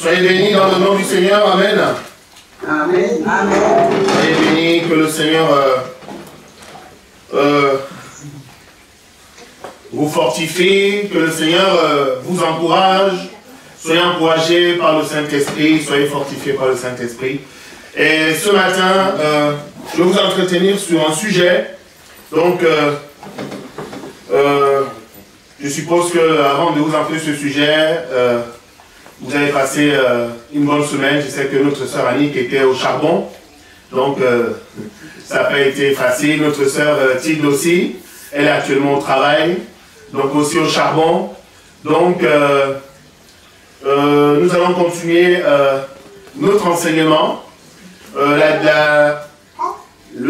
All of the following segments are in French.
Soyez bénis dans le nom du Seigneur. Amen. Amen. Amen. Soyez bénis, que le Seigneur vous fortifie, que le Seigneur vous encourage. Soyez encouragés par le Saint-Esprit, soyez fortifiés par le Saint-Esprit. Et ce matin, je vais vous entretenir sur un sujet. Donc, je suppose qu'avant de vous entrer sur ce sujet, vous avez passé une bonne semaine. Je sais que notre sœur Annick était au charbon. Donc, ça n'a pas été facile. Notre sœur Tigre aussi, elle est actuellement au travail. Donc, aussi au charbon. Donc, nous allons continuer notre enseignement. Le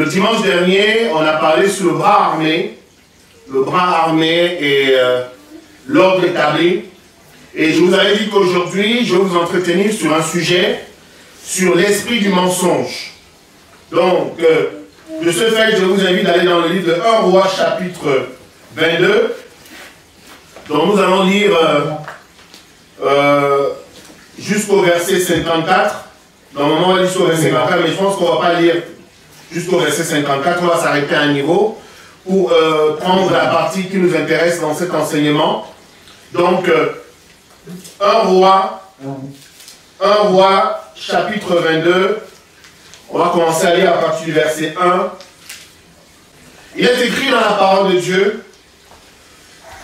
dimanche dernier, on a parlé sur le bras armé. Le bras armé et l'ordre établi. Et je vous avais dit qu'aujourd'hui, je vais vous entretenir sur un sujet, sur l'esprit du mensonge. Donc, de ce fait, je vous invite d'aller dans le livre de 1 Roi, chapitre 22. Donc, nous allons lire jusqu'au verset 54. Normalement, on va lire jusqu'au verset 54, mais je pense qu'on ne va pas lire jusqu'au verset 54. On va s'arrêter à un niveau pour prendre la partie qui nous intéresse dans cet enseignement. Donc, 1 Roi, chapitre 22. On va commencer à lire à partir du verset 1. Il est écrit dans la parole de Dieu: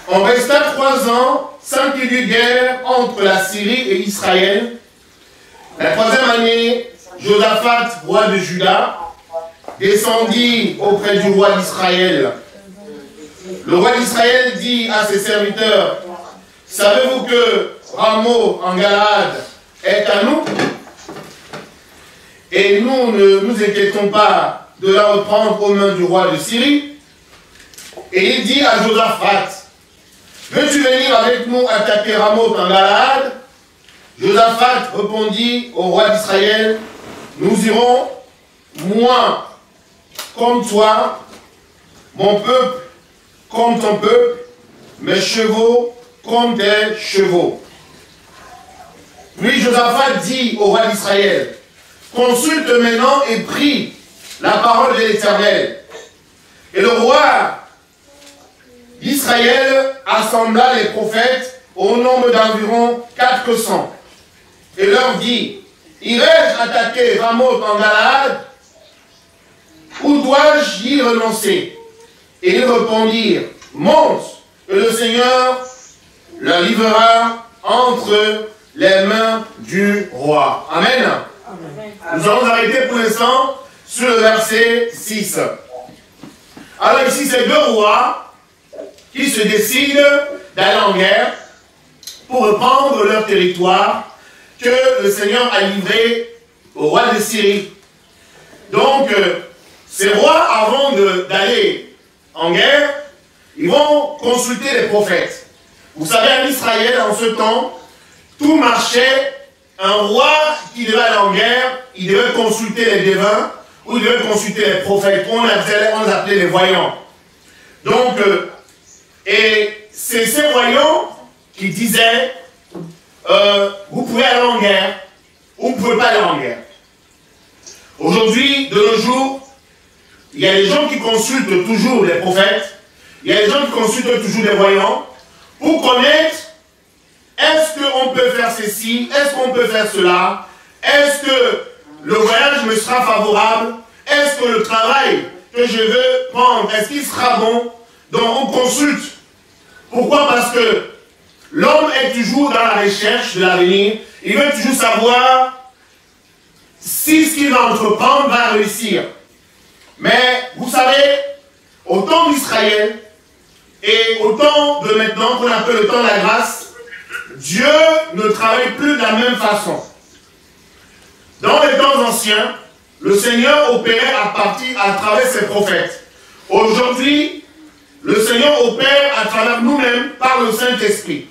on resta 3 ans sans qu'il y eût guerre entre la Syrie et Israël. La 3e année, Josaphat, roi de Juda, descendit auprès du roi d'Israël. Le roi d'Israël dit à ses serviteurs: savez-vous que Ramoth en Galaad est à nous? Et nous ne nous inquiétons pas de la reprendre aux mains du roi de Syrie. Et il dit à Josaphat: veux-tu venir avec nous attaquer Ramoth en Galaad? Josaphat répondit au roi d'Israël: nous irons, moi comme toi, mon peuple comme ton peuple, mes chevaux comme tes chevaux. Puis Josaphat dit au roi d'Israël: consulte maintenant et prie la parole de l'Éternel. Et le roi d'Israël assembla les prophètes au nombre d'environ 400 et leur dit: irai-je attaquer Ramoth en Galaad ou dois-je y renoncer? Et ils répondirent: monte, et le Seigneur le livrera entre les mains du roi. Amen. Amen. Nous allons arrêter pour l'instant sur le verset 6. Alors ici, c'est 2 rois qui se décident d'aller en guerre pour reprendre leur territoire que le Seigneur a livré au roi de Syrie. Donc, ces rois, avant d'aller en guerre, ils vont consulter les prophètes. Vous savez, en Israël, en ce temps, tout marchait. Un roi qui devait aller en guerre, il devait consulter les devins ou il devait consulter les prophètes. On les appelait les voyants. Donc, et c'est ces voyants qui disaient vous pouvez aller en guerre ou vous ne pouvez pas aller en guerre. Aujourd'hui, de nos jours, il y a des gens qui consultent toujours les prophètes, il y a des gens qui consultent toujours les voyants pour connaître: est-ce qu'on peut faire ceci, est-ce qu'on peut faire cela, est-ce que le voyage me sera favorable, est-ce que le travail que je veux prendre, est-ce qu'il sera bon? Donc on consulte. Pourquoi? Parce que l'homme est toujours dans la recherche de l'avenir, il veut toujours savoir si ce qu'il va entreprendre va réussir. Mais vous savez, au temps d'Israël et au temps de maintenant, qu'on appelle le temps de la grâce, Dieu ne travaille plus de la même façon. Dans les temps anciens, le Seigneur opérait à travers ses prophètes. Aujourd'hui, le Seigneur opère à travers nous-mêmes par le Saint-Esprit.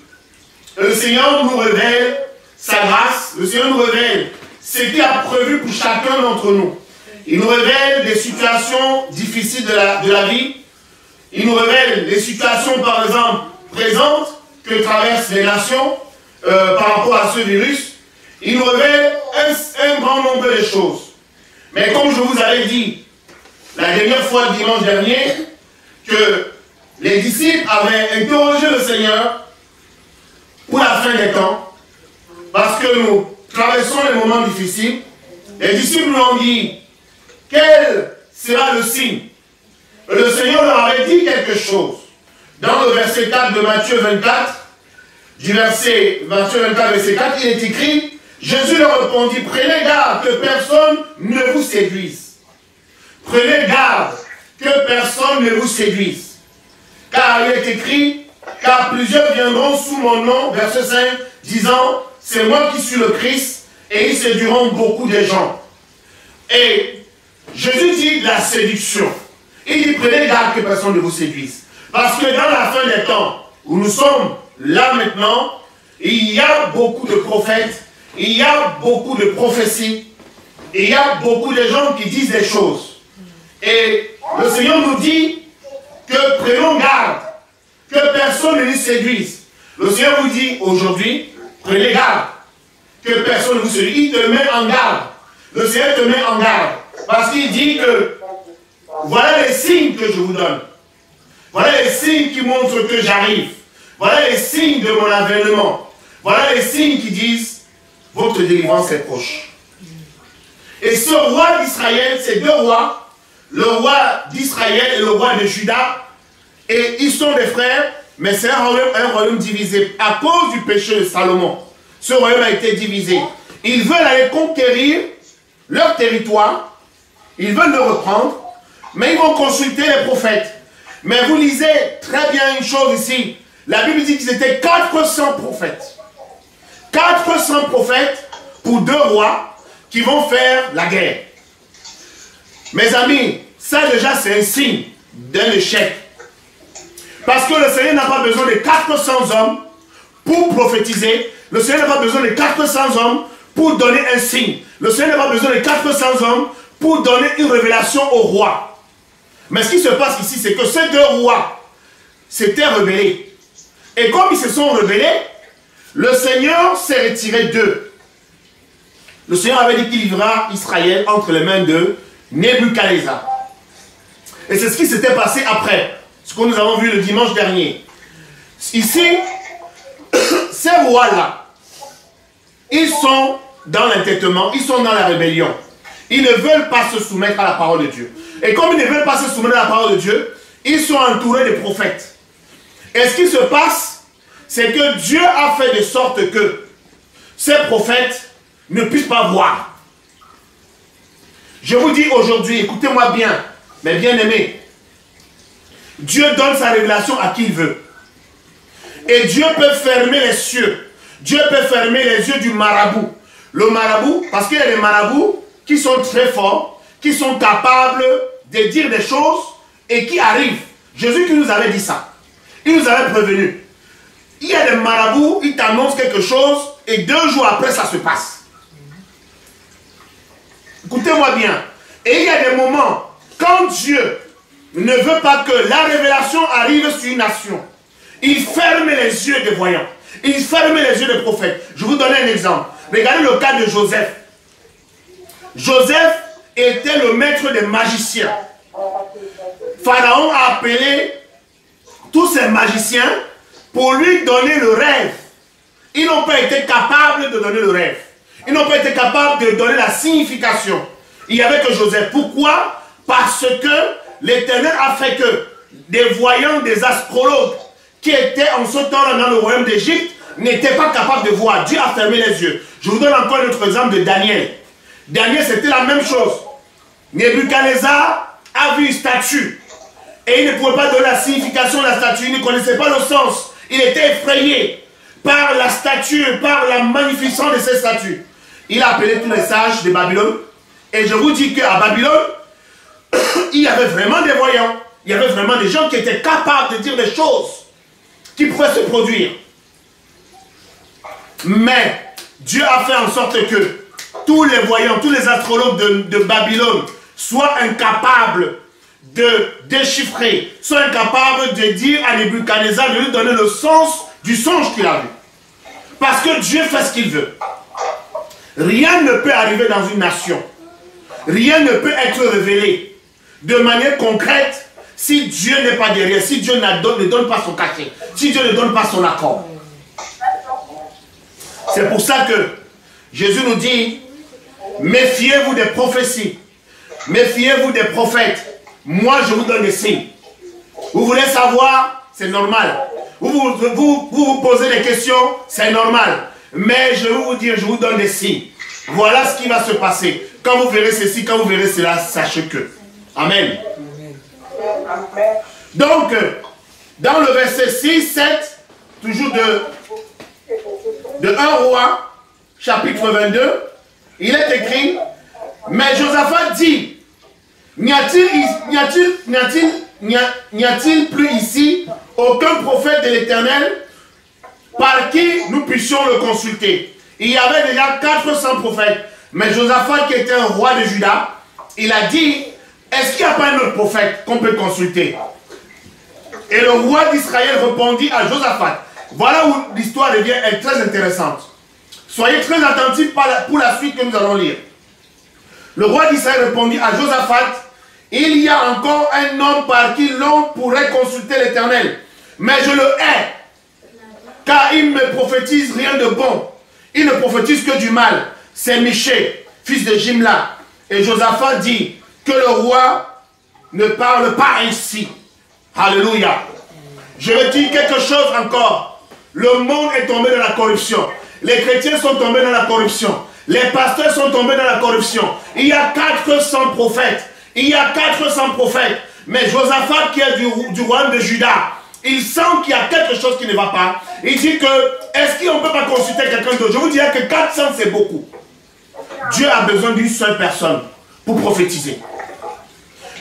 Le Seigneur nous révèle sa grâce, le Seigneur nous révèle ce qu'il a prévu pour chacun d'entre nous. Il nous révèle des situations difficiles de la vie. Il nous révèle des situations, par exemple, présentes que traversent les nations par rapport à ce virus. il nous révèle un grand nombre de choses. Mais comme je vous avais dit la dernière fois, dimanche dernier, que les disciples avaient interrogé le Seigneur pour la fin des temps, parce que nous traversons les moments difficiles. Les disciples nous ont dit, quel sera le signe? Et le Seigneur leur avait dit quelque chose. Dans le verset 4 de Matthieu 24, Matthieu 24, verset 4, il est écrit, Jésus leur répondit, prenez garde que personne ne vous séduise. Prenez garde que personne ne vous séduise. Car il est écrit, car plusieurs viendront sous mon nom, verset 5, disant, c'est moi qui suis le Christ, et ils séduiront beaucoup de gens. Et Jésus dit la séduction. Il dit, prenez garde que personne ne vous séduise. Parce que dans la fin des temps, où nous sommes là maintenant, il y a beaucoup de prophètes, il y a beaucoup de prophéties, il y a beaucoup de gens qui disent des choses. Et le Seigneur nous dit que prenons garde, que personne ne nous séduise. Le Seigneur vous dit aujourd'hui, prenez garde, que personne ne vous séduise. Il te met en garde. Le Seigneur te met en garde. Parce qu'il dit que voilà les signes que je vous donne. Voilà les signes qui montrent que j'arrive. Voilà les signes de mon avènement. Voilà les signes qui disent votre délivrance est proche. Et ce roi d'Israël, ces deux rois, le roi d'Israël et le roi de Juda, et ils sont des frères, mais c'est un royaume divisé. À cause du péché de Salomon, ce royaume a été divisé. Ils veulent aller conquérir leur territoire, ils veulent le reprendre, mais ils vont consulter les prophètes. Mais vous lisez très bien une chose ici. La Bible dit qu'ils étaient 400 prophètes. 400 prophètes pour deux rois qui vont faire la guerre. Mes amis, ça déjà c'est un signe d'un échec. Parce que le Seigneur n'a pas besoin de 400 hommes pour prophétiser. Le Seigneur n'a pas besoin de 400 hommes pour donner un signe. Le Seigneur n'a pas besoin de 400 hommes pour donner une révélation au roi. Mais ce qui se passe ici, c'est que ces deux rois s'étaient rebellés. Et comme ils se sont rebellés, le Seigneur s'est retiré d'eux. Le Seigneur avait dit qu'il livrera Israël entre les mains de Nebuchadnezzar. Et c'est ce qui s'était passé après, ce que nous avons vu le dimanche dernier. Ici, ces rois-là, ils sont dans l'entêtement, ils sont dans la rébellion. Ils ne veulent pas se soumettre à la parole de Dieu. Et comme ils ne veulent pas se soumettre à la parole de Dieu, ils sont entourés de prophètes. Et ce qui se passe, c'est que Dieu a fait de sorte que ces prophètes ne puissent pas voir. Je vous dis aujourd'hui, écoutez-moi bien, mes bien-aimés, Dieu donne sa révélation à qui il veut. Et Dieu peut fermer les cieux. Dieu peut fermer les yeux du marabout. Le marabout, parce qu'il y a des marabouts qui sont très forts, qui sont capables de dire des choses et qui arrivent. Jésus qui nous avait dit ça. Il nous avait prévenu. Il y a des marabouts, ils t'annoncent quelque chose et 2 jours après ça se passe. Écoutez-moi bien. Et il y a des moments, quand Dieu ne veut pas que la révélation arrive sur une nation, il ferme les yeux des voyants. Il ferme les yeux des prophètes. Je vous donne un exemple. Regardez le cas de Joseph. Joseph était le maître des magiciens. Pharaon a appelé tous ces magiciens pour lui donner le rêve. Ils n'ont pas été capables de donner le rêve. Ils n'ont pas été capables de donner la signification. Il n'y avait que Joseph. Pourquoi? Parce que l'Éternel a fait que des voyants, des astrologues qui étaient en ce temps-là dans le royaume d'Égypte n'étaient pas capables de voir. Dieu a fermé les yeux. Je vous donne encore un autre exemple de Daniel. Daniel, c'était la même chose. Nebuchadnezzar a vu une statue. Et il ne pouvait pas donner la signification de la statue. Il ne connaissait pas le sens. Il était effrayé par la statue, par la magnificence de cette statue. Il a appelé tous les sages de Babylone. Et je vous dis qu'à Babylone, il y avait vraiment des voyants. Il y avait vraiment des gens qui étaient capables de dire des choses qui pouvaient se produire. Mais Dieu a fait en sorte que tous les voyants, tous les astrologues de Babylone soient incapables de déchiffrer, soient incapables de dire à Nebuchadnezzar, de lui donner le sens du songe qu'il a vu. Parce que Dieu fait ce qu'il veut. Rien ne peut arriver dans une nation. Rien ne peut être révélé de manière concrète si Dieu n'est pas derrière, si Dieu ne donne pas son cachet, si Dieu ne donne pas son accord. C'est pour ça que Jésus nous dit, méfiez-vous des prophéties, méfiez-vous des prophètes. Moi, je vous donne des signes. Vous voulez savoir, c'est normal. Vous posez des questions, c'est normal. Mais je vais vous dire, je vous donne des signes. Voilà ce qui va se passer. Quand vous verrez ceci, quand vous verrez cela, sachez que. Amen. Donc, dans le verset 6, 7, toujours de 1 Roi, chapitre 22, il est écrit, mais Josaphat dit, n'y a-t-il plus ici aucun prophète de l'Éternel par qui nous puissions le consulter? Il y avait déjà 400 prophètes, mais Josaphat, qui était un roi de Juda, il a dit, est-ce qu'il n'y a pas un autre prophète qu'on peut consulter? Et le roi d'Israël répondit à Josaphat. Voilà où l'histoire devient très intéressante. Soyez très attentifs pour la suite que nous allons lire. Le roi d'Israël répondit à Josaphat, il y a encore un homme par qui l'on pourrait consulter l'Éternel, mais je le hais, car il ne prophétise rien de bon. Il ne prophétise que du mal. C'est Michée, fils de Jimla. Et Josaphat dit que le roi ne parle pas ainsi. Alléluia. Je vais dire quelque chose encore. Le monde est tombé dans la corruption. Les chrétiens sont tombés dans la corruption. Les pasteurs sont tombés dans la corruption. Il y a 400 prophètes. Il y a 400 prophètes. Mais Josaphat, qui est du royaume de Juda, il sent qu'il y a quelque chose qui ne va pas. Il dit que, est-ce qu'on ne peut pas consulter quelqu'un d'autre? Je vous dirais que 400 c'est beaucoup. Dieu a besoin d'une seule personne pour prophétiser.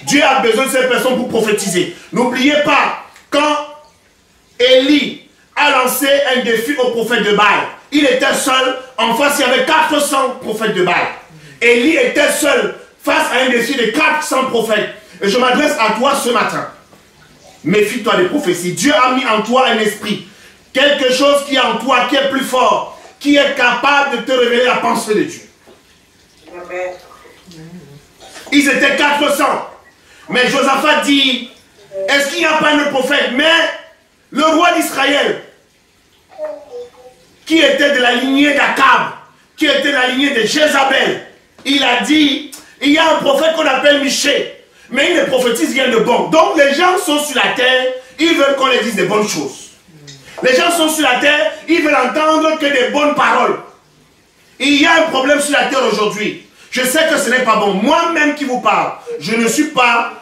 Dieu a besoin de cette personne pour prophétiser. N'oubliez pas, quand Élie a lancé un défi au prophète de Baal, il était seul, en face il y avait 400 prophètes de Baal. Élie était seul face à un défi de 400 prophètes. Et je m'adresse à toi ce matin. Méfie-toi des prophéties. Dieu a mis en toi un esprit. Quelque chose qui est en toi, qui est plus fort, qui est capable de te révéler la pensée de Dieu. Ils étaient 400. Mais Josaphat dit, est-ce qu'il n'y a pas un prophète? Mais le roi d'Israël, qui était de la lignée d'Akab, qui était de la lignée de Jézabel, il a dit, il y a un prophète qu'on appelle Michée, mais il ne prophétise rien de bon. Donc les gens sont sur la terre, ils veulent qu'on leur dise des bonnes choses. Les gens sont sur la terre, ils veulent entendre que des bonnes paroles. Il y a un problème sur la terre aujourd'hui. Je sais que ce n'est pas bon. Moi-même qui vous parle, je ne suis pas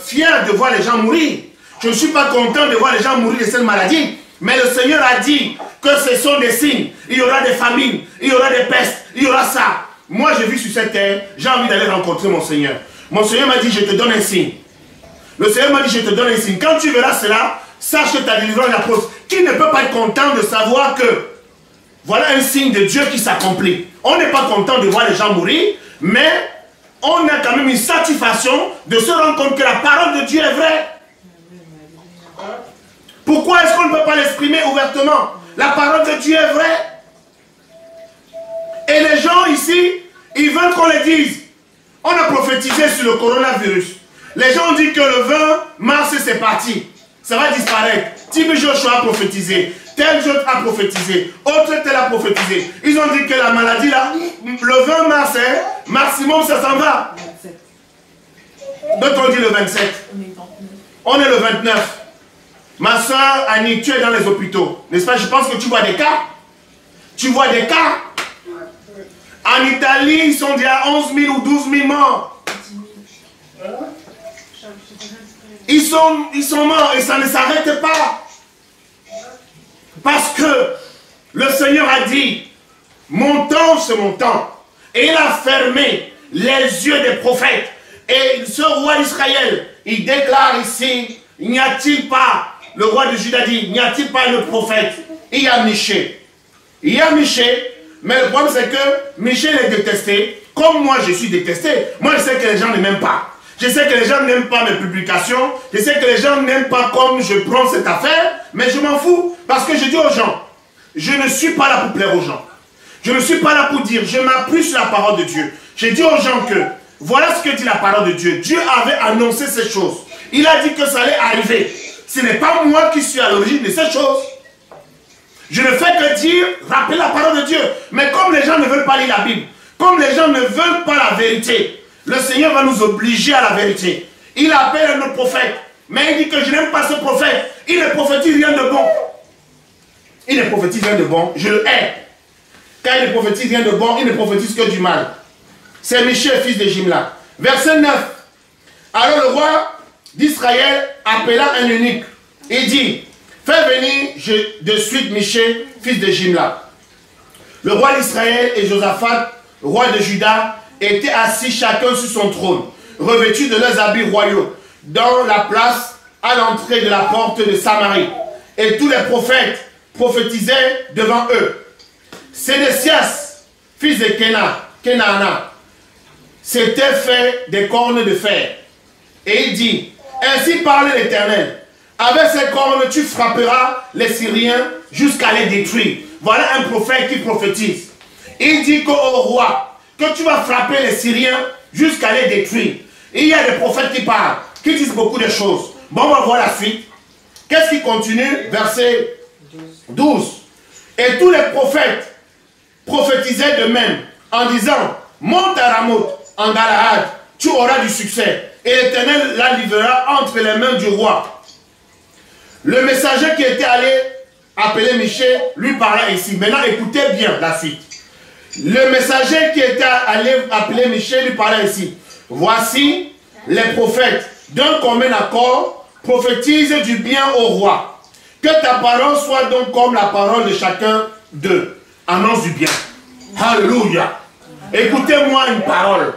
fier de voir les gens mourir. Je ne suis pas content de voir les gens mourir de cette maladie. Mais le Seigneur a dit que ce sont des signes. Il y aura des famines, il y aura des pestes, il y aura ça. Moi, je vis sur cette terre, j'ai envie d'aller rencontrer mon Seigneur. Mon Seigneur m'a dit, je te donne un signe. Le Seigneur m'a dit, je te donne un signe. Quand tu verras cela, sache que ta délivrance est approche. Qui ne peut pas être content de savoir que voilà un signe de Dieu qui s'accomplit. On n'est pas content de voir les gens mourir, mais on a quand même une satisfaction de se rendre compte que la parole de Dieu est vraie. Pourquoi est-ce qu'on ne peut pas l'exprimer ouvertement? La parole de Dieu est vraie. Et les gens ici, ils veulent qu'on les dise. On a prophétisé sur le coronavirus. Les gens ont dit que le 20 mars, c'est parti. Ça va disparaître. Tibi Joshua a prophétisé. Tel autre a prophétisé. Autre tel a prophétisé. Ils ont dit que la maladie, là, le 20 mars, maximum, ça s'en va. D'autres ont dit le 27. On est le 29. Ma soeur Annie, tu es dans les hôpitaux. N'est-ce pas? Je pense que tu vois des cas. Tu vois des cas. En Italie, ils sont déjà 11 000 ou 12 000 morts. Ils sont morts et ça ne s'arrête pas. Parce que le Seigneur a dit, mon temps c'est mon temps. Et il a fermé les yeux des prophètes. Et ce roi d'Israël, il déclare ici, n'y a-t-il pas, le roi de Juda dit, n'y a-t-il pas le prophète? Il y a Michée. Il y a Michée, mais le problème c'est que Michée est détesté, comme moi je suis détesté. Moi je sais que les gens ne m'aiment pas. Je sais que les gens n'aiment pas mes publications. Je sais que les gens n'aiment pas comme je prends cette affaire. Mais je m'en fous. Parce que je dis aux gens, je ne suis pas là pour plaire aux gens. Je ne suis pas là pour dire, je m'appuie sur la parole de Dieu. J'ai dit aux gens que, voilà ce que dit la parole de Dieu. Dieu avait annoncé ces choses. Il a dit que ça allait arriver. Ce n'est pas moi qui suis à l'origine de ces choses. Je ne fais que dire, rappeler la parole de Dieu. Mais comme les gens ne veulent pas lire la Bible, comme les gens ne veulent pas la vérité, le Seigneur va nous obliger à la vérité. Il appelle un autre prophète. Mais il dit que je n'aime pas ce prophète. Il ne prophétise rien de bon. Il ne prophétise rien de bon. Je le hais. Quand il ne prophétise rien de bon, il ne prophétise que du mal. C'est Michée, fils de Jimla. Verset 9. Alors le roi d'Israël appela un eunuque et dit, fais venir de suite Michée, fils de Jimla. Le roi d'Israël et Josaphat, roi de Juda, étaient assis chacun sur son trône, revêtus de leurs habits royaux, dans la place à l'entrée de la porte de Samarie. Et tous les prophètes prophétisaient devant eux. Sédécias, fils de Kenaana, s'était fait des cornes de fer. Et il dit, ainsi parle l'Éternel, avec ces cornes tu frapperas les Syriens jusqu'à les détruire. Voilà un prophète qui prophétise. Il dit qu'au roi, que tu vas frapper les Syriens jusqu'à les détruire. Et il y a des prophètes qui parlent, qui disent beaucoup de choses. Bon, on va voir la suite. Qu'est-ce qui continue? Verset 12. Et tous les prophètes prophétisaient de même en disant, monte à Ramoth en Galaad, tu auras du succès. Et l'Éternel la livrera entre les mains du roi. Le messager qui était allé appeler Michée lui parla ici. Maintenant, écoutez bien la suite. Le messager qui était allé appeler Michée lui parla ici. Voici les prophètes d'un commun accord prophétisent du bien au roi. Que ta parole soit donc comme la parole de chacun d'eux. Annonce du bien. Alléluia. Écoutez-moi une parole.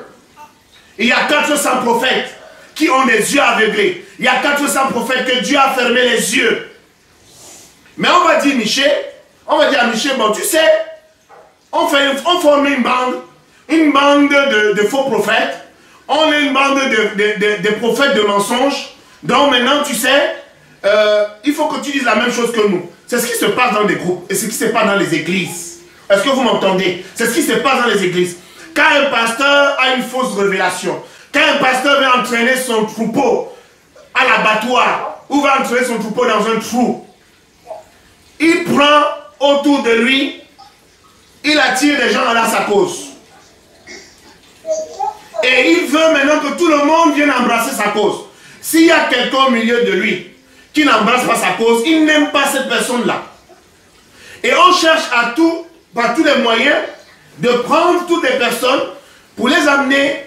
Il y a 400 prophètes qui ont des yeux aveuglés. Il y a 400 prophètes que Dieu a fermé les yeux. Mais on va dire Michée, on va dire à Michée, bon tu sais, on forme une bande de faux prophètes. On est une bande de prophètes de mensonges. Donc maintenant tu sais, il faut que tu dises la même chose que nous. C'est ce qui se passe dans des groupes et ce qui se passe dans les églises. Est-ce que vous m'entendez? C'est ce qui se passe dans les églises. Quand un pasteur a une fausse révélation, quand un pasteur veut entraîner son troupeau à l'abattoir, ou va entraîner son troupeau dans un trou, il prend autour de lui, il attire des gens à sa cause. Et il veut maintenant que tout le monde vienne embrasser sa cause. S'il y a quelqu'un au milieu de lui qui n'embrasse pas sa cause, il n'aime pas cette personne-là. Et on cherche par tous les moyens de prendre toutes les personnes pour les amener.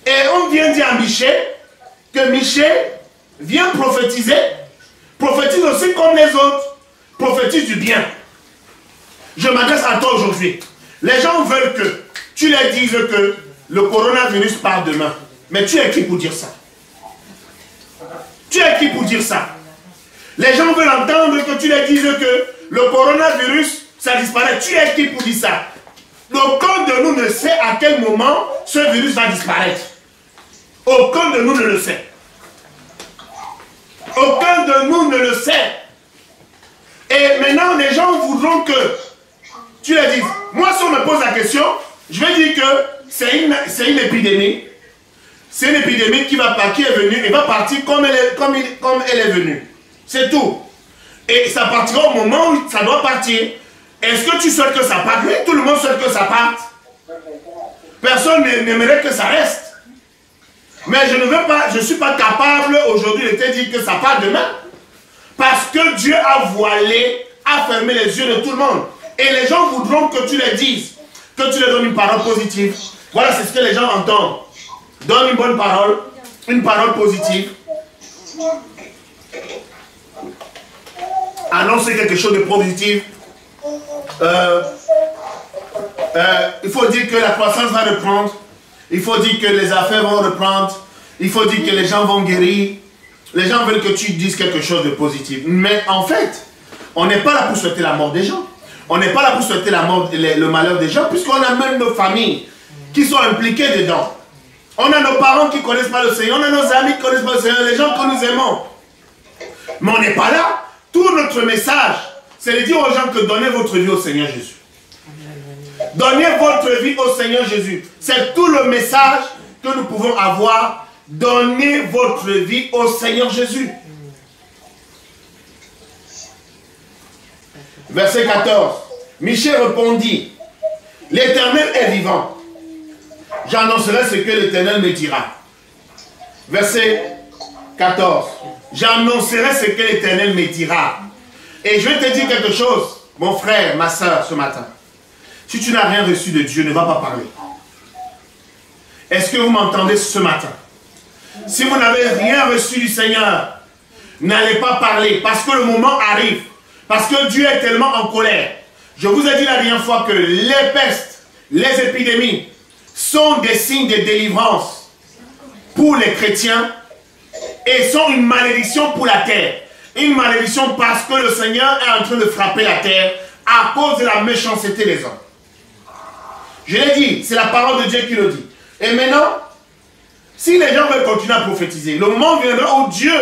Et on vient dire à Michée que Michée vient prophétiser, prophétise aussi comme les autres, prophétise du bien. Je m'adresse à toi aujourd'hui. Les gens veulent que tu leur dises que le coronavirus part demain. Mais tu es qui pour dire ça? Tu es qui pour dire ça? Les gens veulent entendre que tu leur dises que le coronavirus, ça disparaît. Tu es qui pour dire ça? Aucun de nous ne sait à quel moment ce virus va disparaître. Aucun de nous ne le sait. Aucun de nous ne le sait. Et maintenant, les gens voudront que tu leur dises. Moi, si on me pose la question, je vais dire que c'est une épidémie. C'est une épidémie qui est venue et va partir comme elle est venue. C'est tout. Et ça partira au moment où ça doit partir. Est-ce que tu souhaites que ça parte? Oui, tout le monde souhaite que ça parte. Personne n'aimerait que ça reste. Mais je ne suis pas capable aujourd'hui de te dire que ça part demain. Parce que Dieu a voilé, a fermé les yeux de tout le monde. Et les gens voudront que tu les dises, que tu leur donnes une parole positive. Voilà, c'est ce que les gens entendent. Donne une bonne parole, une parole positive. Annonce quelque chose de positif. Il faut dire que la croissance va reprendre. Il faut dire que les affaires vont reprendre. Il faut dire que les gens vont guérir. Les gens veulent que tu dises quelque chose de positif. Mais en fait, on n'est pas là pour souhaiter la mort des gens. On n'est pas là pour souhaiter la mort, le malheur des gens, puisqu'on a même nos familles qui sont impliquées dedans. On a nos parents qui ne connaissent pas le Seigneur. On a nos amis qui ne connaissent pas le Seigneur. Les gens que nous aimons. Mais on n'est pas là. Tout notre message, c'est de dire aux gens que donnez votre vie au Seigneur Jésus. Donnez votre vie au Seigneur Jésus. C'est tout le message que nous pouvons avoir. Donnez votre vie au Seigneur Jésus. Verset 14. Michée répondit, l'Éternel est vivant. J'annoncerai ce que l'Éternel me dira. Verset 14. J'annoncerai ce que l'Éternel me dira. Et je vais te dire quelque chose, mon frère, ma soeur, ce matin. Si tu n'as rien reçu de Dieu, ne va pas parler. Est-ce que vous m'entendez ce matin? Si vous n'avez rien reçu du Seigneur, n'allez pas parler, parce que le moment arrive. Parce que Dieu est tellement en colère. Je vous ai dit la dernière fois que les pestes, les épidémies, sont des signes de délivrance pour les chrétiens et sont une malédiction pour la terre. Une malédiction parce que le Seigneur est en train de frapper la terre à cause de la méchanceté des hommes. Je l'ai dit, c'est la parole de Dieu qui le dit. Et maintenant, si les gens veulent continuer à prophétiser, le moment viendra où Dieu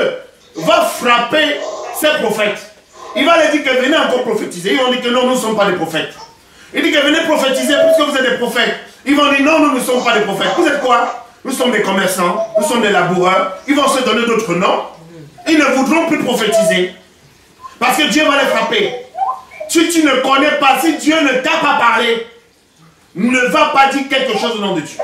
va frapper ses prophètes. Il va leur dire que venez encore prophétiser. Ils vont dire que non, nous ne sommes pas des prophètes. Il dit que venez prophétiser puisque vous êtes des prophètes. Ils vont dire non, nous ne sommes pas des prophètes. Vous êtes quoi? Nous sommes des commerçants, nous sommes des laboureurs. Ils vont se donner d'autres noms. Ils ne voudront plus prophétiser. Parce que Dieu va les frapper. Si tu ne connais pas, si Dieu ne t'a pas parlé, ne va pas dire quelque chose au nom de Dieu.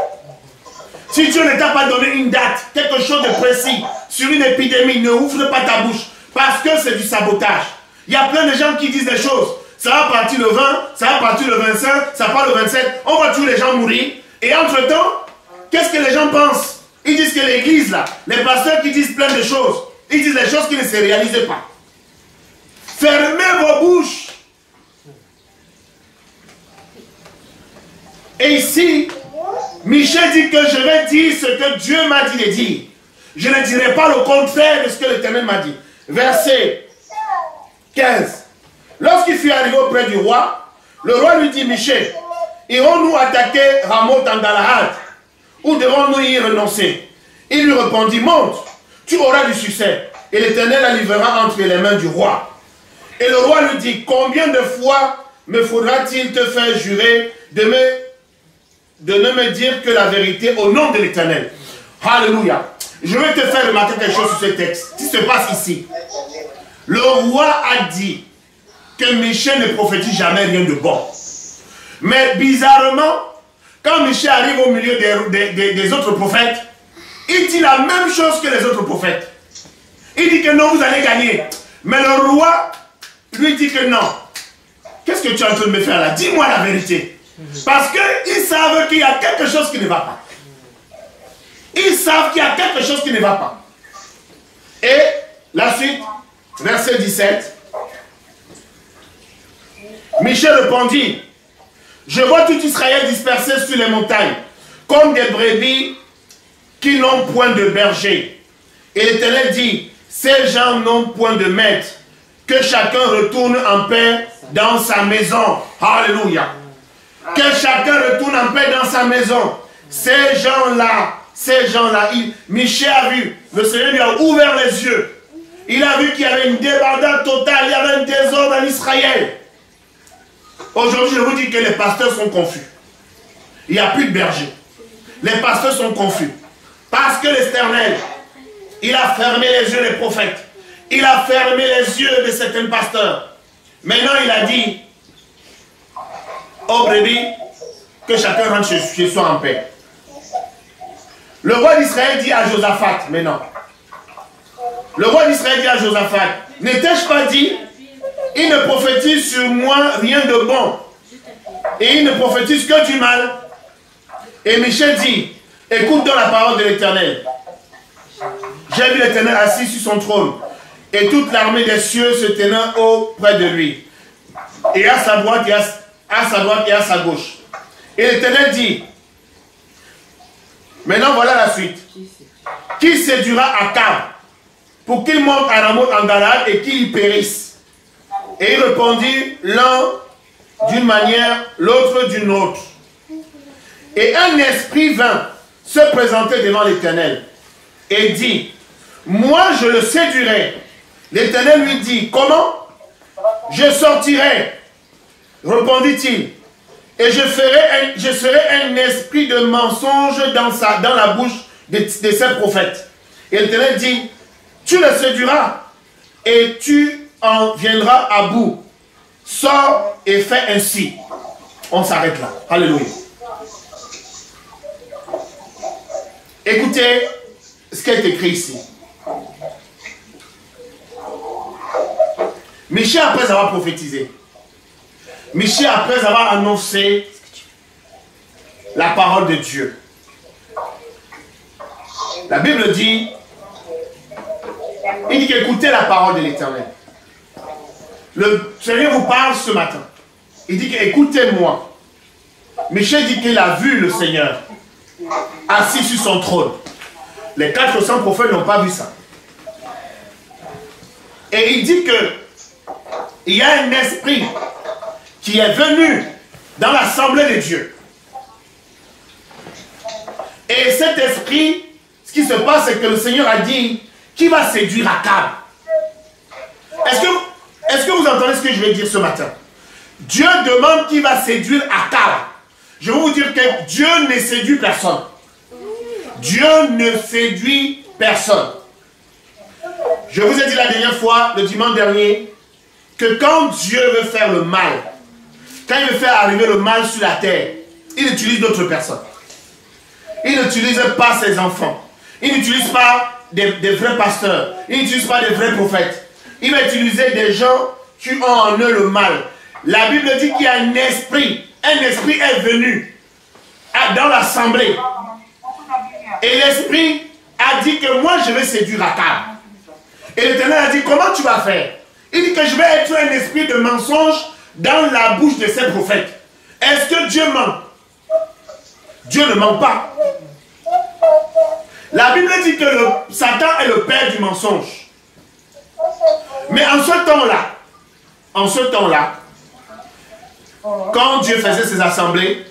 Si Dieu ne t'a pas donné une date, quelque chose de précis, sur une épidémie, ne ouvre pas ta bouche. Parce que c'est du sabotage. Il y a plein de gens qui disent des choses. Ça va partir le 20, ça va partir le 25, ça part le 27. On voit tous les gens mourir. Et entre-temps, qu'est-ce que les gens pensent? Ils disent que l'église, là, les pasteurs qui disent plein de choses, ils disent des choses qui ne se réalisent pas. Fermez vos bouches. Et ici, Michée dit que je vais dire ce que Dieu m'a dit de dire. Je ne dirai pas le contraire de ce que l'Éternel m'a dit. Verset 15. Lorsqu'il fut arrivé auprès du roi, le roi lui dit, Michée, irons-nous attaquer Ramoth en Galaad ou devons-nous y renoncer? Il lui répondit, monte, tu auras du succès, et l'Éternel la livrera entre les mains du roi. Et le roi lui dit, combien de fois me faudra-t-il te faire jurer de ne me dire que la vérité au nom de l'Éternel? Alléluia. Je vais te faire remarquer quelque chose sur ce texte qui se passe ici. Le roi a dit que Michée ne prophétise jamais rien de bon. Mais bizarrement, quand Michée arrive au milieu des autres prophètes, il dit la même chose que les autres prophètes. Il dit que non, vous allez gagner. Mais le roi lui dit que non. Qu'est-ce que tu es en train de me faire là? Dis-moi la vérité. Parce qu'ils savent qu'il y a quelque chose qui ne va pas. Ils savent qu'il y a quelque chose qui ne va pas. Et la suite, verset 17. Michée répondit, je vois tout Israël dispersé sur les montagnes, comme des brebis qui n'ont point de berger. Et l'Éternel dit, ces gens n'ont point de maître, que chacun retourne en paix dans sa maison. Alléluia. Que chacun retourne en paix dans sa maison. Ces gens-là, Michée a vu, le Seigneur lui a ouvert les yeux. Il a vu qu'il y avait une débandade totale, il y avait un désordre en Israël. Aujourd'hui, je vous dis que les pasteurs sont confus. Il n'y a plus de berger. Les pasteurs sont confus. Parce que l'Éternel, il a fermé les yeux des prophètes. Il a fermé les yeux de certains pasteurs. Maintenant, il a dit aux brebis que chacun rentre chez soi en paix. Le roi d'Israël dit à Josaphat, maintenant. Le roi d'Israël dit à Josaphat, n'étais-je pas dit, il ne prophétise sur moi rien de bon, et il ne prophétise que du mal. Et Michée dit, écoute donc la parole de l'Éternel. J'ai vu l'Éternel assis sur son trône, et toute l'armée des cieux se tenant auprès de lui, et à sa droite et à sa gauche. Et l'Éternel dit, maintenant voilà la suite. Qui séduira Akab pour qu'il monte à Ramoth en Galaad et qu'il y périsse? Et il répondit, l'un d'une manière, l'autre d'une autre. Et un esprit vint se présenter devant l'Éternel et dit, moi je le séduirai. L'Éternel lui dit, comment? Je sortirai, répondit-il, Et je serai un esprit de mensonge dans la bouche de ces prophètes. Et l'Éternel dit, tu le séduiras et tu en viendras à bout. Sors et fais ainsi. On s'arrête là. Alléluia. Écoutez ce qui est écrit ici. Michée, après avoir prophétisé, Michée, après avoir annoncé la parole de Dieu, la Bible dit, il dit qu'écoutez la parole de l'Éternel. Le Seigneur vous parle ce matin. Il dit qu'écoutez-moi. Michée dit qu'il a vu le Seigneur assis sur son trône. Les 400 prophètes n'ont pas vu ça. Et il dit que il y a un esprit qui est venu dans l'assemblée de Dieu. Et cet esprit, ce qui se passe, c'est que le Seigneur a dit qui va séduire Akab. Est-ce que vous entendez ce que je vais dire ce matin? Dieu demande qui va séduire Akab. Je vais vous dire que Dieu ne séduit personne. Dieu ne séduit personne. Je vous ai dit la dernière fois, le dimanche dernier, que quand Dieu veut faire le mal, quand il veut faire arriver le mal sur la terre, il utilise d'autres personnes. Il n'utilise pas ses enfants. Il n'utilise pas des vrais pasteurs. Il n'utilise pas des vrais prophètes. Il va utiliser des gens qui ont en eux le mal. La Bible dit qu'il y a un esprit. Un esprit est venu dans l'assemblée. Et l'esprit a dit que moi je vais séduire Akab. Et l'Éternel a dit comment tu vas faire? Il dit que je vais être un esprit de mensonge dans la bouche de ces prophètes. Est-ce que Dieu ment? Dieu ne ment pas. La Bible dit que Satan est le père du mensonge. Mais en ce temps-là, quand Dieu faisait ses assemblées,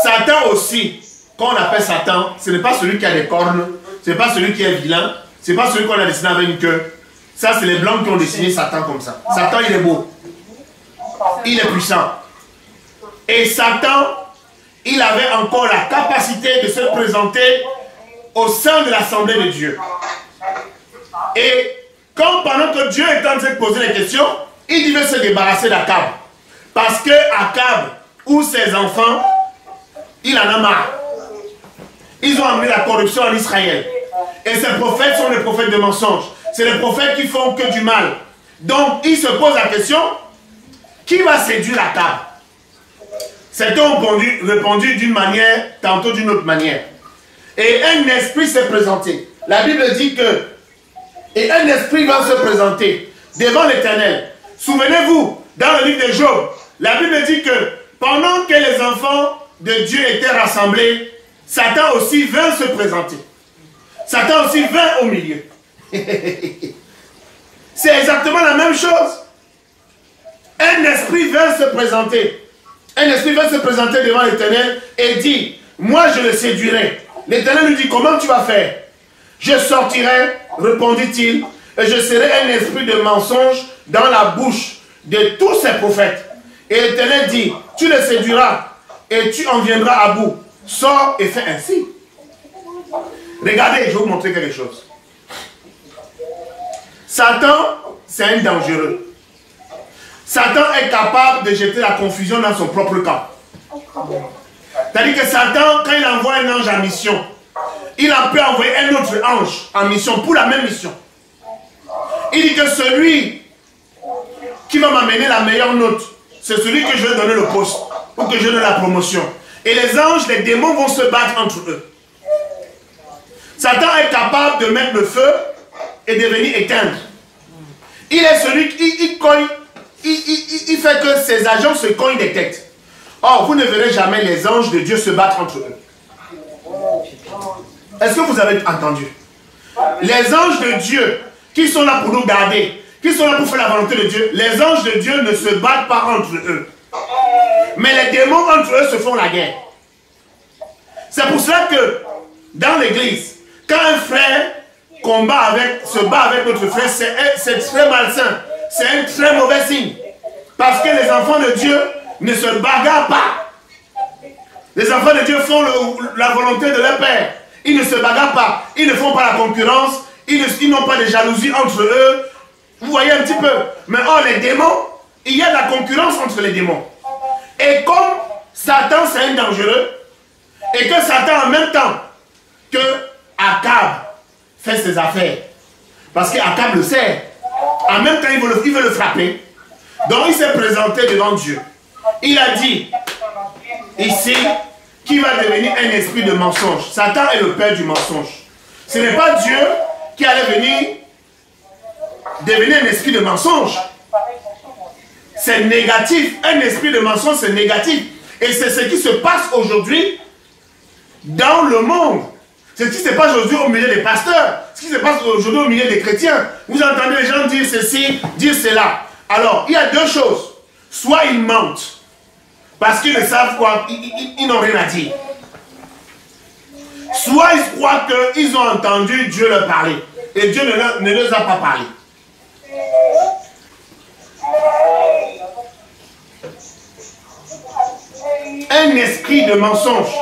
Satan aussi, quand on appelle Satan, ce n'est pas celui qui a des cornes, ce n'est pas celui qui est vilain, ce n'est pas celui qu'on a dessiné avec une queue. Ça, c'est les blancs qui ont dessiné Satan comme ça. Satan, il est beau. Il est puissant. Et Satan, il avait encore la capacité de se présenter au sein de l'assemblée de Dieu. Et quand pendant que Dieu est en train de poser les questions, il veut se débarrasser d'Akab. Parce que Akab ou ses enfants, il en a marre. Ils ont amené la corruption en Israël. Et ces prophètes sont des prophètes de mensonges. C'est les prophètes qui font que du mal. Donc, il se pose la question, qui va séduire Akab? Certains ont répondu d'une manière, tantôt d'une autre manière. Et un esprit s'est présenté. La Bible dit que, et un esprit va se présenter devant l'Éternel. Souvenez-vous, dans le livre de Job, la Bible dit que pendant que les enfants de Dieu étaient rassemblés, Satan aussi vint se présenter. Satan aussi vint au milieu. C'est exactement la même chose. Un esprit vint se présenter. Un esprit vint se présenter devant l'Éternel et dit, moi je le séduirai. L'Éternel lui dit, comment tu vas faire? Je sortirai, répondit-il, et je serai un esprit de mensonge dans la bouche de tous ces prophètes. Et l'Éternel dit, tu le séduiras et tu en viendras à bout. Sors et fais ainsi. Regardez, je vais vous montrer quelque chose. Satan, c'est un dangereux. Satan est capable de jeter la confusion dans son propre camp. C'est-à-dire que Satan, quand il envoie un ange en mission, il en peut envoyer un autre ange en mission pour la même mission. Il dit que celui qui va m'amener la meilleure note, c'est celui que je vais donner le poste ou que je donne la promotion. Et les anges, les démons vont se battre entre eux. Satan est capable de mettre le feu et de venir éteindre. Il est celui qui il fait que ses agents se cognent des têtes. Or, vous ne verrez jamais les anges de Dieu se battre entre eux. Est-ce que vous avez entendu? Les anges de Dieu qui sont là pour nous garder, qui sont là pour faire la volonté de Dieu, les anges de Dieu ne se battent pas entre eux. Mais les démons entre eux se font la guerre. C'est pour cela que dans l'église, quand un frère se bat avec notre frère, c'est très malsain. C'est un très mauvais signe. Parce que les enfants de Dieu ne se bagarrent pas. Les enfants de Dieu font la volonté de leur Père. Ils ne se bagarrent pas. Ils ne font pas la concurrence. Ils n'ont pas de jalousie entre eux. Vous voyez un petit peu. Mais les démons, il y a de la concurrence entre les démons. Et comme Satan, c'est un dangereux, et que Satan, en même temps que Akab fait ses affaires, parce qu'Akab le sait, en même temps, il veut le frapper. Donc, il s'est présenté devant Dieu. Il a dit, ici, qui va devenir un esprit de mensonge. Satan est le père du mensonge. Ce n'est pas Dieu qui allait devenir un esprit de mensonge. C'est négatif. Un esprit de mensonge, c'est négatif. Et c'est ce qui se passe aujourd'hui dans le monde. C'est ce qui se passe aujourd'hui au milieu des pasteurs. Ce qui se passe aujourd'hui au milieu des chrétiens. Vous entendez les gens dire ceci, dire cela. Alors, il y a deux choses. Soit ils mentent, parce qu'ils ne savent quoi, ils n'ont rien à dire. Soit ils croient qu'ils ont entendu Dieu leur parler. Et Dieu ne leur a pas parlé. Un esprit de mensonge.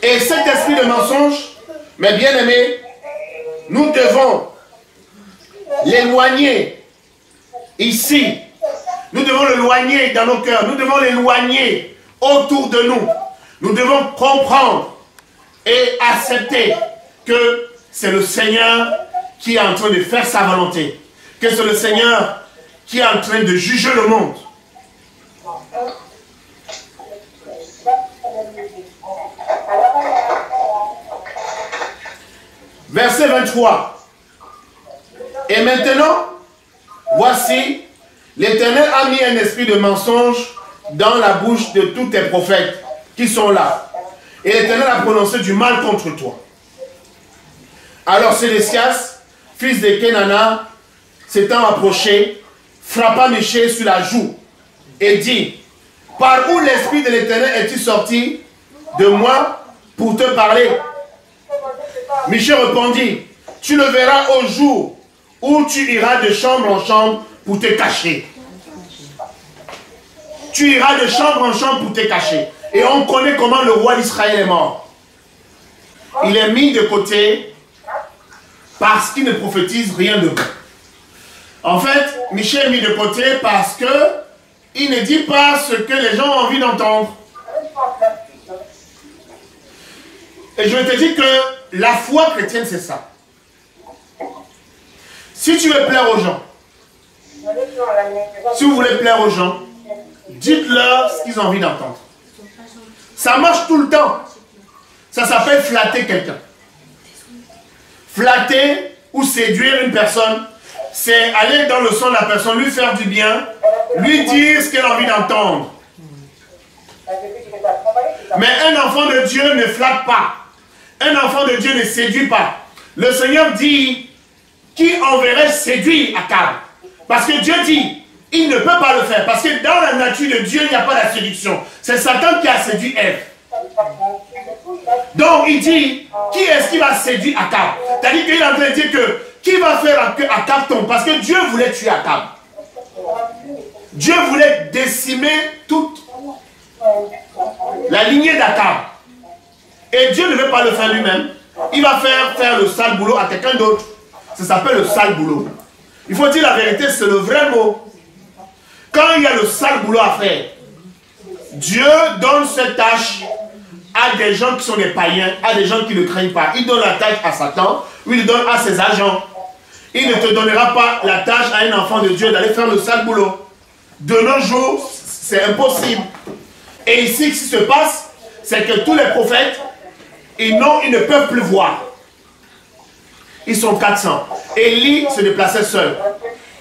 Et cet esprit de mensonge, mes bien-aimés, nous devons l'éloigner ici. Nous devons l'éloigner dans nos cœurs. Nous devons l'éloigner autour de nous. Nous devons comprendre et accepter que c'est le Seigneur qui est en train de faire sa volonté. Que c'est le Seigneur qui est en train de juger le monde. Verset 23. Et maintenant, voici, l'Éternel a mis un esprit de mensonge dans la bouche de tous tes prophètes qui sont là. Et l'Éternel a prononcé du mal contre toi. Alors Sédécias, fils de Kenana, s'étant approché, frappa Michée sur la joue et dit, par où l'esprit de l'Éternel est-il sorti de moi pour te parler? Michée répondit, tu le verras au jour où tu iras de chambre en chambre pour te cacher. Tu iras de chambre en chambre pour te cacher. Et on connaît comment le roi d'Israël est mort. Il est mis de côté parce qu'il ne prophétise rien de bon. En fait, Michée est mis de côté parce qu'il ne dit pas ce que les gens ont envie d'entendre. Et je te dis que la foi chrétienne, c'est ça. Si tu veux plaire aux gens, si vous voulez plaire aux gens, dites-leur ce qu'ils ont envie d'entendre. Ça marche tout le temps. Ça s'appelle flatter quelqu'un. Flatter ou séduire une personne, c'est aller dans le son de la personne, lui faire du bien, lui dire ce qu'elle a envie d'entendre. Mais un enfant de Dieu ne flatte pas. Un enfant de Dieu ne séduit pas. Le Seigneur dit, qui enverrait séduire Akab? Parce que Dieu dit, il ne peut pas le faire. Parce que dans la nature de Dieu, il n'y a pas la séduction. C'est Satan qui a séduit Ève. Donc il dit, qui est-ce qui va séduire Akab? C'est-à-dire qu'il est en train de dire que, qui va faire que Akab tombe? Parce que Dieu voulait tuer Akab. Dieu voulait décimer toute la lignée d'Akab. Et Dieu ne veut pas le faire lui-même. Il va faire le sale boulot à quelqu'un d'autre. Ça s'appelle le sale boulot. Il faut dire la vérité, c'est le vrai mot. Quand il y a le sale boulot à faire, Dieu donne cette tâche à des gens qui sont des païens, à des gens qui ne craignent pas. Il donne la tâche à Satan, ou il donne à ses agents. Il ne te donnera pas la tâche à un enfant de Dieu d'aller faire le sale boulot. De nos jours, c'est impossible. Et ici, ce qui se passe, c'est que tous les prophètes, ils ne peuvent plus voir. Ils sont 400. Élie se déplaçait seul.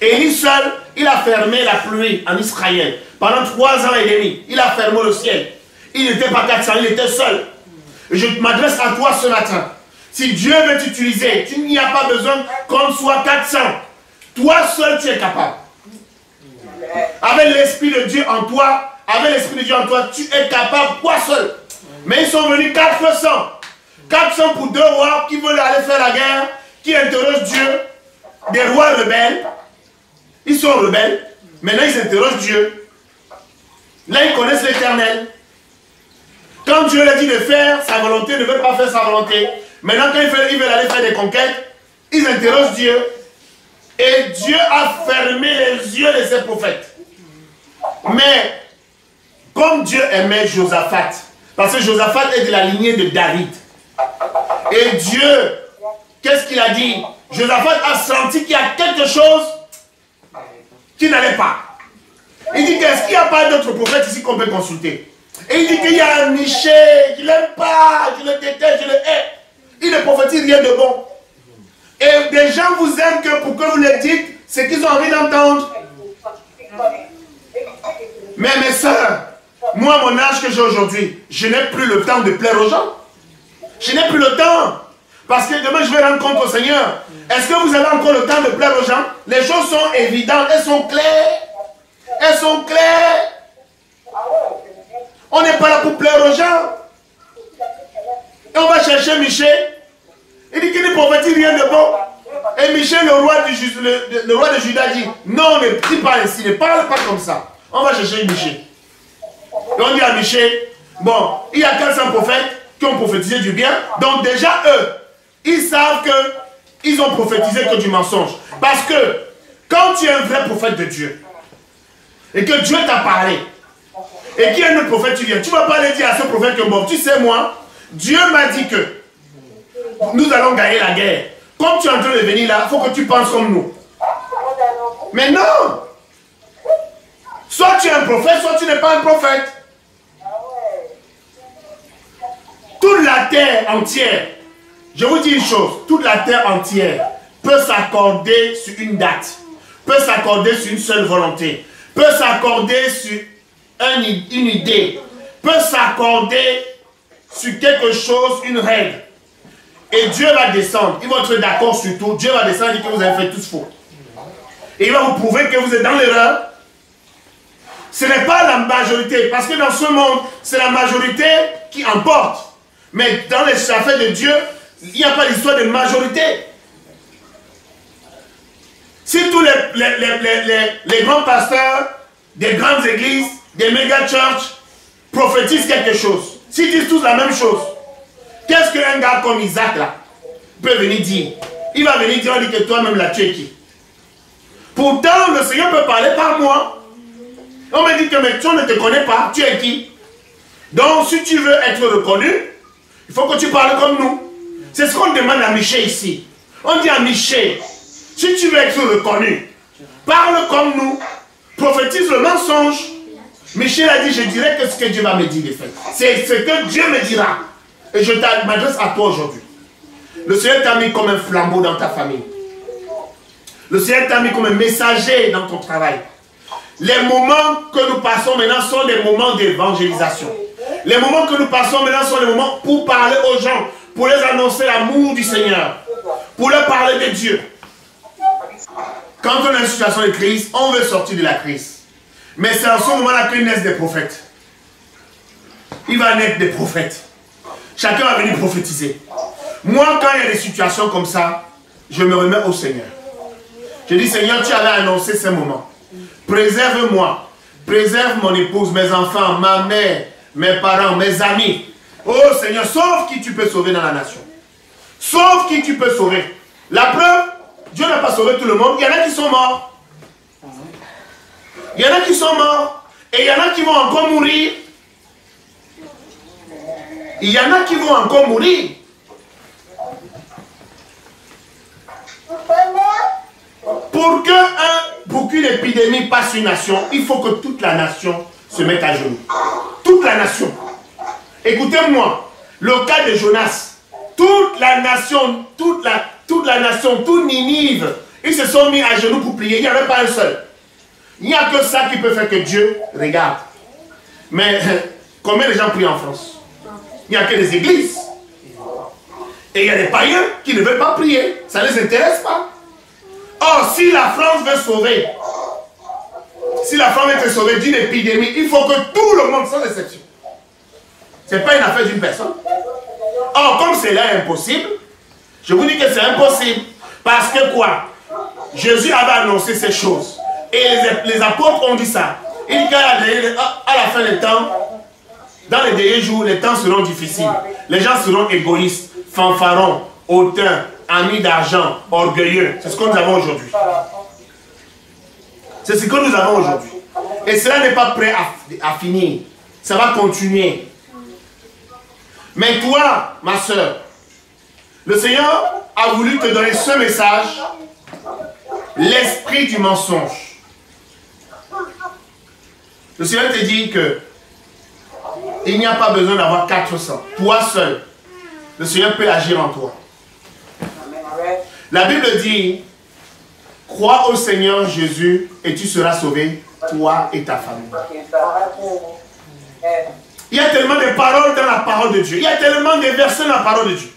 Élie seul, il a fermé la pluie en Israël. Pendant 3 ans et demi, il a fermé le ciel. Il n'était pas 400, il était seul. Et je m'adresse à toi ce matin. Si Dieu veut t'utiliser, tu n'y as pas besoin qu'on soit 400. Toi seul, tu es capable. Avec l'Esprit de Dieu en toi, tu es capable, toi seul. Mais ils sont venus 400. 400 pour 2 rois qui veulent aller faire la guerre, qui interrogent Dieu. Des rois rebelles. Ils sont rebelles. Maintenant, ils interrogent Dieu. Là, ils connaissent l'Éternel. Quand Dieu leur dit de faire sa volonté, ils ne veulent pas faire sa volonté. Maintenant, quand ils veulent aller faire des conquêtes, ils interrogent Dieu. Et Dieu a fermé les yeux de ses prophètes. Mais, comme Dieu aimait Josaphat, parce que Josaphat est de la lignée de David. Et Dieu, qu'est-ce qu'il a dit? Josaphat a senti qu'il y a quelque chose qui n'allait pas. Il dit qu'est-ce qu'il n'y a pas d'autres prophètes ici qu'on peut consulter? Et il dit qu'il y a un Michée, je ne l'aime pas, je le déteste, je le hais. Il ne prophétise rien de bon. Et des gens vous aiment que pour que vous le dites, c'est qu'ils ont envie d'entendre. Mais mes soeurs, moi, à mon âge que j'ai aujourd'hui, je n'ai plus le temps de plaire aux gens. Je n'ai plus le temps. Parce que demain, je vais rendre compte au Seigneur. Est-ce que vous avez encore le temps de plaire aux gens? Les choses sont évidentes, elles sont claires. Elles sont claires. On n'est pas là pour plaire aux gens. Et on va chercher Michée. Il dit qu'il ne prophétise rien de bon. Et Michée, le roi de Juda, dit non, ne dis pas ainsi, ne parle pas comme ça. On va chercher Michée. Et on dit à Michée, bon, il y a 400 prophètes qui ont prophétisé du bien. Donc déjà, eux, ils savent qu'ils ont prophétisé que du mensonge. Parce que quand tu es un vrai prophète de Dieu, et que Dieu t'a parlé, et qu'il y a un autre prophète, tu viens, tu ne vas pas aller dire à ce prophète que bon, tu sais moi, Dieu m'a dit que nous allons gagner la guerre. Comme tu es en train de venir là, il faut que tu penses comme nous. Mais non! Soit tu es un prophète, soit tu n'es pas un prophète. Toute la terre entière, je vous dis une chose, toute la terre entière peut s'accorder sur une date, peut s'accorder sur une seule volonté, peut s'accorder sur une idée, peut s'accorder sur quelque chose, une règle. Et Dieu va descendre, il va être d'accord sur tout, Dieu va descendre et dire que vous avez fait tout faux. Et il va vous prouver que vous êtes dans l'erreur. Ce n'est pas la majorité, parce que dans ce monde, c'est la majorité qui emporte. Mais dans les affaires de Dieu, il n'y a pas d'histoire de majorité. Si tous les grands pasteurs des grandes églises, des méga churches prophétisent quelque chose, s'ils disent tous la même chose, qu'est-ce qu'un gars comme Isaac là peut venir dire? Il va venir dire, on dit que toi-même là tu es qui? Pourtant le Seigneur peut parler par moi. On me dit que mais tu ne te connais pas, tu es qui? Donc si tu veux être reconnu, il faut que tu parles comme nous. C'est ce qu'on demande à Michée ici. On dit à Michée, si tu veux être reconnu, parle comme nous, prophétise le mensonge. Michée a dit, je dirai que ce que Dieu va me dire de faire. C'est ce que Dieu me dira. Et je m'adresse à toi aujourd'hui. Le Seigneur t'a mis comme un flambeau dans ta famille. Le Seigneur t'a mis comme un messager dans ton travail. Les moments que nous passons maintenant sont des moments d'évangélisation. Les moments que nous passons maintenant sont des moments pour parler aux gens, pour les annoncer l'amour du Seigneur, pour leur parler de Dieu. Quand on est dans une situation de crise, on veut sortir de la crise. Mais c'est en ce moment-là qu'il naissent des prophètes. Il va naître des prophètes. Chacun va venir prophétiser. Moi, quand il y a des situations comme ça, je me remets au Seigneur. Je dis, Seigneur, tu avais annoncé ces moments. Préserve-moi. Préserve mon épouse, mes enfants, ma mère, mes parents, mes amis. Oh Seigneur, sauve qui tu peux sauver dans la nation. Sauve qui tu peux sauver. La preuve, Dieu n'a pas sauvé tout le monde. Il y en a qui sont morts. Il y en a qui sont morts. Et il y en a qui vont encore mourir. Il y en a qui vont encore mourir. Pour qu'une épidémie passe une nation, il faut que toute la nation se mette à genoux. Toute la nation. Écoutez-moi, le cas de Jonas, toute la nation, tout Ninive, ils se sont mis à genoux pour prier. Il n'y avait pas un seul. Il n'y a que ça qui peut faire que Dieu regarde. Mais combien de gens prient en France? Il n'y a que des églises. Et il y a des païens qui ne veulent pas prier. Ça ne les intéresse pas. Or, si la France veut sauver, si la France veut être sauvée d'une épidémie, il faut que tout le monde, sans exception. Ce n'est pas une affaire d'une personne. Or, comme c'est là impossible, je vous dis que c'est impossible. Parce que quoi? Jésus avait annoncé ces choses. Et les apôtres ont dit ça. Il dit qu'à la fin des temps, dans les derniers jours, les temps seront difficiles. Les gens seront égoïstes, fanfarons, hautains, amis d'argent, orgueilleux. C'est ce que nous avons aujourd'hui. C'est ce que nous avons aujourd'hui. Et cela n'est pas prêt à finir. Ça va continuer. Mais toi, ma soeur, le Seigneur a voulu te donner ce message, l'esprit du mensonge. Le Seigneur te dit que il n'y a pas besoin d'avoir 400. Toi seul, le Seigneur peut agir en toi. La Bible dit, crois au Seigneur Jésus et tu seras sauvé, toi et ta famille. Il y a tellement de paroles dans la parole de Dieu. Il y a tellement de versets dans la parole de Dieu.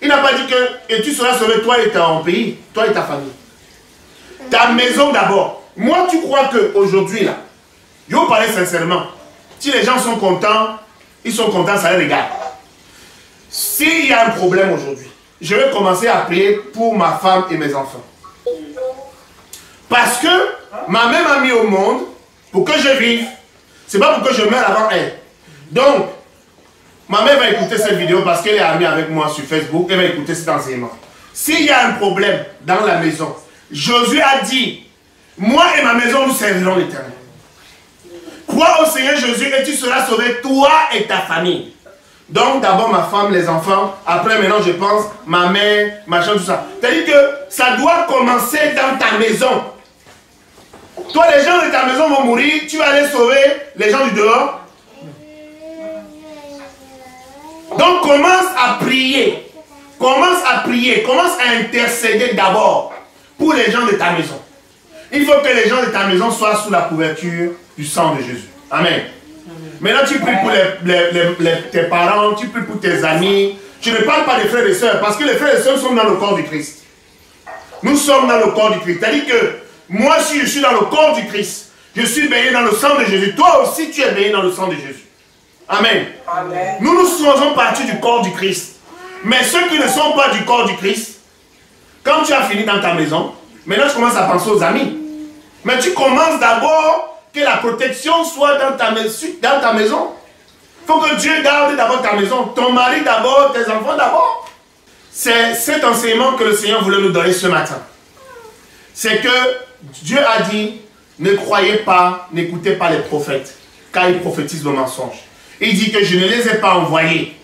Il n'a pas dit que et tu seras sauvé, toi et ton pays, toi et ta famille. Ta maison d'abord. Moi, tu crois qu'aujourd'hui, là, je vous parler sincèrement, si les gens sont contents, ils sont contents, ça les regarde. S'il y a un problème aujourd'hui, je vais commencer à prier pour ma femme et mes enfants. Parce que ma mère m'a mis au monde pour que je vive. C'est pas pour que je meure avant elle. Donc, ma mère va écouter cette vidéo parce qu'elle est amie avec moi sur Facebook. Elle va écouter cet enseignement. S'il y a un problème dans la maison, Josué a dit, moi et ma maison, nous servirons l'Éternel. Crois au Seigneur Jésus et tu seras sauvé, toi et ta famille. Donc d'abord ma femme, les enfants, après maintenant je pense, ma mère, machin, tout ça. C'est-à-dire que ça doit commencer dans ta maison. Toi, les gens de ta maison vont mourir, tu vas aller sauver les gens du dehors. Donc commence à prier. Commence à prier, commence à intercéder d'abord pour les gens de ta maison. Il faut que les gens de ta maison soient sous la couverture du sang de Jésus. Amen. Maintenant, tu pries pour tes parents, tu pries pour tes amis. Je ne parle pas des frères et sœurs, parce que les frères et sœurs sont dans le corps du Christ. Nous sommes dans le corps du Christ. C'est-à-dire que moi, si je suis dans le corps du Christ, je suis baigné dans le sang de Jésus. Toi aussi, tu es baigné dans le sang de Jésus. Amen. Amen. Nous faisons partie du corps du Christ. Mais ceux qui ne sont pas du corps du Christ, quand tu as fini dans ta maison, maintenant tu commences à penser aux amis. Mais tu commences d'abord que la protection soit dans ta maison. Il faut que Dieu garde d'abord ta maison. Ton mari d'abord, tes enfants d'abord. C'est cet enseignement que le Seigneur voulait nous donner ce matin. C'est que Dieu a dit, ne croyez pas, n'écoutez pas les prophètes, car ils prophétisent le mensonge. Il dit que je ne les ai pas envoyés.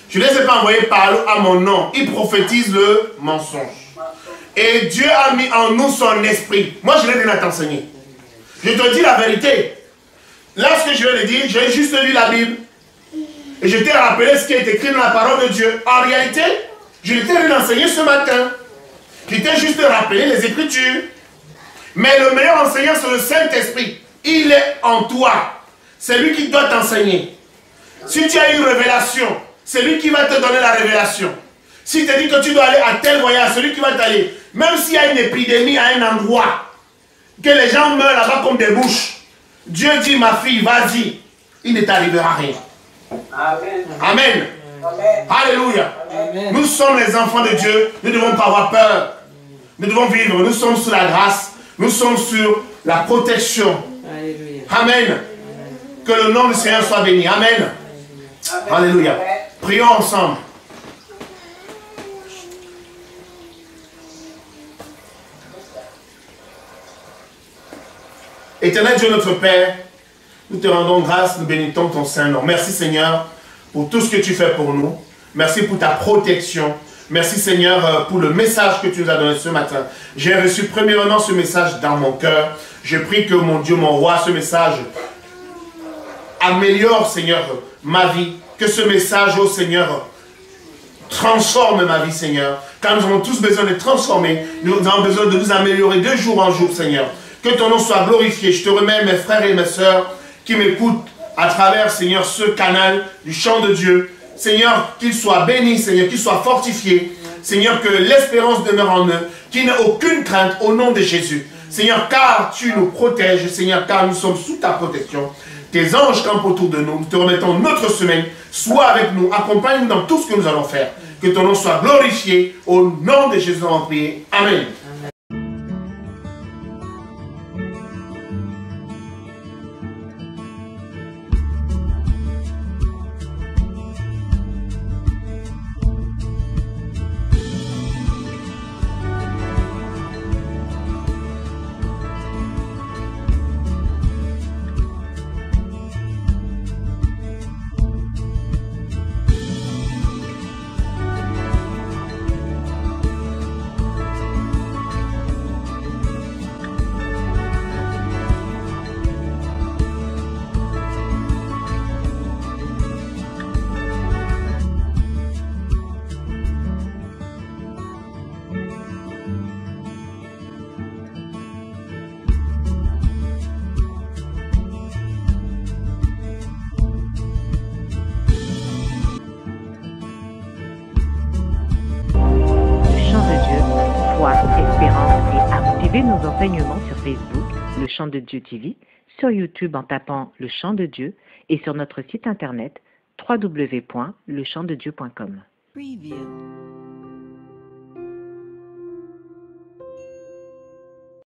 Je ne les ai pas envoyés à mon nom. Ils prophétisent le mensonge. Et Dieu a mis en nous son esprit. Moi, je l'ai déjà t'enseigner. Je te dis la vérité. Là, ce que je vais te dire, j'ai juste lu la Bible. Et je t'ai rappelé ce qui est écrit dans la parole de Dieu. En réalité, je t'ai rien enseigné ce matin. Je t'ai juste rappelé les Écritures. Mais le meilleur enseignant, c'est le Saint-Esprit. Il est en toi. C'est lui qui doit t'enseigner. Si tu as une révélation, c'est lui qui va te donner la révélation. Si tu te dis que tu dois aller à tel voyage, c'est lui qui va t'aller. Même s'il y a une épidémie à un endroit, que les gens meurent là-bas comme des mouches, Dieu dit, ma fille, vas-y, il ne t'arrivera rien. Amen. Amen. Amen. Alléluia. Amen. Nous sommes les enfants de Dieu, nous ne devons pas avoir peur. Nous devons vivre, nous sommes sous la grâce, nous sommes sur la protection. Alléluia. Amen. Amen. Que le nom du Seigneur soit béni. Amen. Amen. Alléluia. Prions ensemble. Éternel Dieu notre Père, nous te rendons grâce, nous bénissons ton Saint-Nom. Merci Seigneur pour tout ce que tu fais pour nous. Merci pour ta protection. Merci Seigneur pour le message que tu nous as donné ce matin. J'ai reçu premièrement ce message dans mon cœur. Je prie que mon Dieu, mon roi, ce message améliore Seigneur ma vie. Que ce message, oh Seigneur, transforme ma vie Seigneur. Car nous avons tous besoin de transformer. Nous avons besoin de nous améliorer de jour en jour Seigneur. Que ton nom soit glorifié. Je te remets mes frères et mes sœurs qui m'écoutent à travers, Seigneur, ce canal du chant de Dieu. Seigneur, qu'ils soient bénis, Seigneur, qu'ils soient fortifiés. Seigneur, que l'espérance demeure en eux, qu'ils n'aient aucune crainte au nom de Jésus. Seigneur, car tu nous protèges, Seigneur, car nous sommes sous ta protection. Tes anges campent autour de nous. Nous te remettons notre semaine. Sois avec nous, accompagne-nous dans tout ce que nous allons faire. Que ton nom soit glorifié. Au nom de Jésus, en prier. Amen. Suivez nos enseignements sur Facebook, Le Chant de Dieu TV, sur YouTube en tapant Le Chant de Dieu et sur notre site internet www.lechantdedieu.com. Preview.